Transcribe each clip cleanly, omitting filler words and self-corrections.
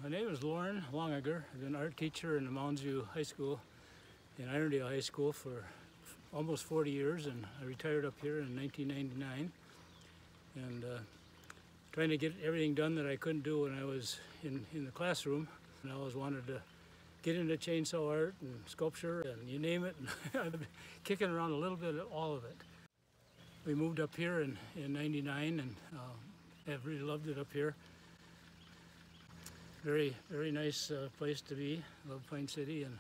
My name is Loren Langager. I've been an art teacher in the Mounds View High School in Irondale High School for almost 40 years, and I retired up here in 1999. And trying to get everything done that I couldn't do when I was in the classroom. And I always wanted to get into chainsaw art and sculpture and you name it. And I've been kicking around a little bit of all of it. We moved up here in 99 and I've really loved it up here. Very, very nice place to be. Love Pine City, and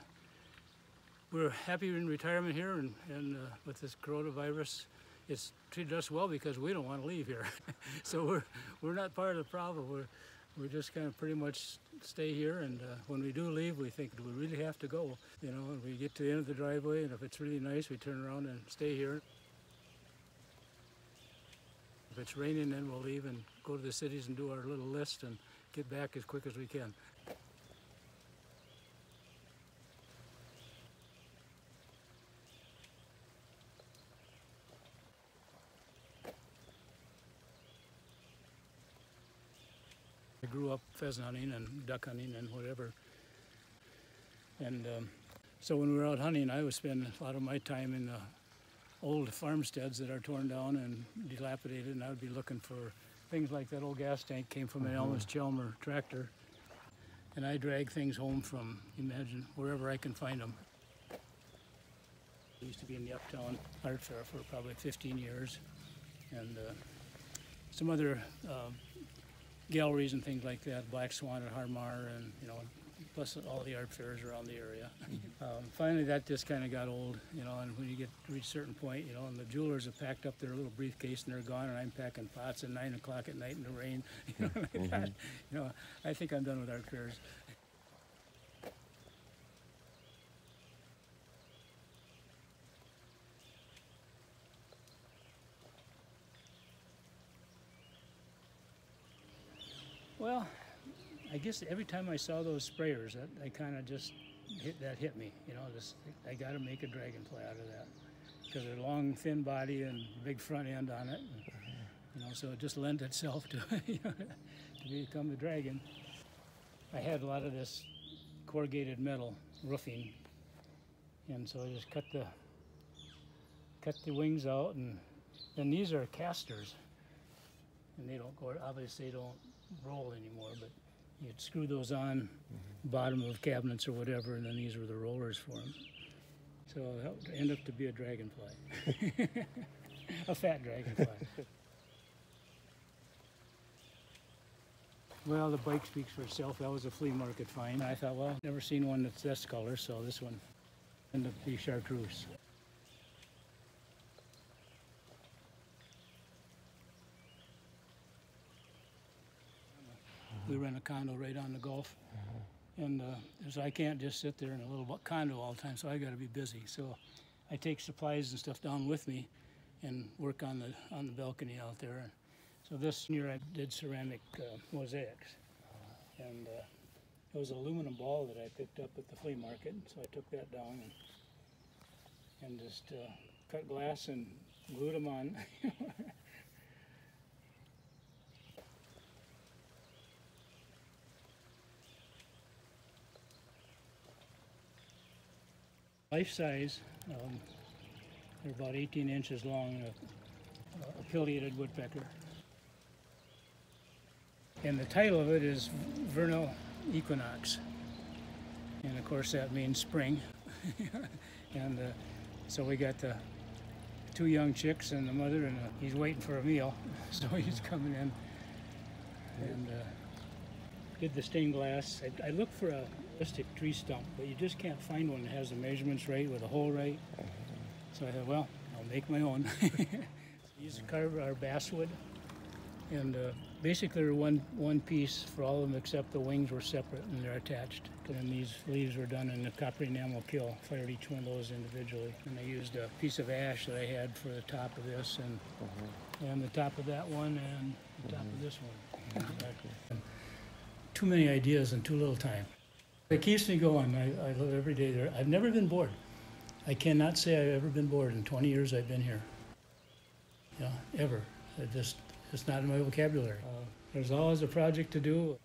we're happy in retirement here. And with this coronavirus, it's treated us well because we don't want to leave here. So we're not part of the problem. We're just kind of pretty much stay here. And when we do leave, we think, do we really have to go? You know, and we get to the end of the driveway, and if it's really nice, we turn around and stay here. If it's raining, then we'll leave and go to the cities and do our little list and get back as quick as we can. I grew up pheasant hunting and duck hunting and whatever. And so when we were out hunting, I would spend a lot of my time in the old farmsteads that are torn down and dilapidated, and I would be looking for things like that old gas tank came from an Elmer's Chalmer tractor. And I drag things home from, imagine, wherever I can find them. I used to be in the Uptown Art Fair for probably 15 years. And some other galleries and things like that, Black Swan at Harmar, and plus all the art fairs around the area. Finally, that just kind of got old, and when you reach a certain point, and the jewelers have packed up their little briefcase and they're gone, and I'm packing pots at 9 o'clock at night in the rain, like that. I think I'm done with art fairs. Well, I guess every time I saw those sprayers, I kind of just hit me. I got to make a dragonfly out of that because they're long, thin body and big front end on it. And, so it just lent itself to to become the dragon. I had a lot of this corrugated metal roofing, and so I just cut the wings out, and then these are casters, and they don't go. Obviously, they don't roll anymore, but you'd screw those on bottom of cabinets or whatever, and then these were the rollers for them. So that ended up to be a dragonfly, a fat dragonfly. Well, the bike speaks for itself. That was a flea market find. I thought, well, never seen one that's this color, so this one ended up being chartreuse. We rent a condo right on the Gulf, and so I can't just sit there in a little condo all the time, so I got to be busy. So I take supplies and stuff down with me and work on the balcony out there. And so this year I did ceramic mosaics, and it was an aluminum ball that I picked up at the flea market, so I took that down and just cut glass and glued them on. Life size, they're about 18 inches long, a pileated woodpecker. And the title of it is Vernal Equinox. And of course that means spring. And so we got the 2 young chicks and the mother, and he's waiting for a meal. So he's coming in and did the stained glass. I looked for a realistic tree stump, but you just can't find one that has the measurements right with the hole right. So I thought, well, I'll make my own. So we used to carve our basswood, and basically they're one piece for all of them except the wings were separate and they're attached. And these leaves were done in the copper enamel kiln. Fired each one of those individually. And I used a piece of ash that I had for the top of this, and the top of that one, and the top of this one. Too many ideas in too little time. It keeps me going. I live every day there. I've never been bored. I cannot say I've ever been bored in 20 years I've been here. Ever. It's not in my vocabulary. There's always a project to do.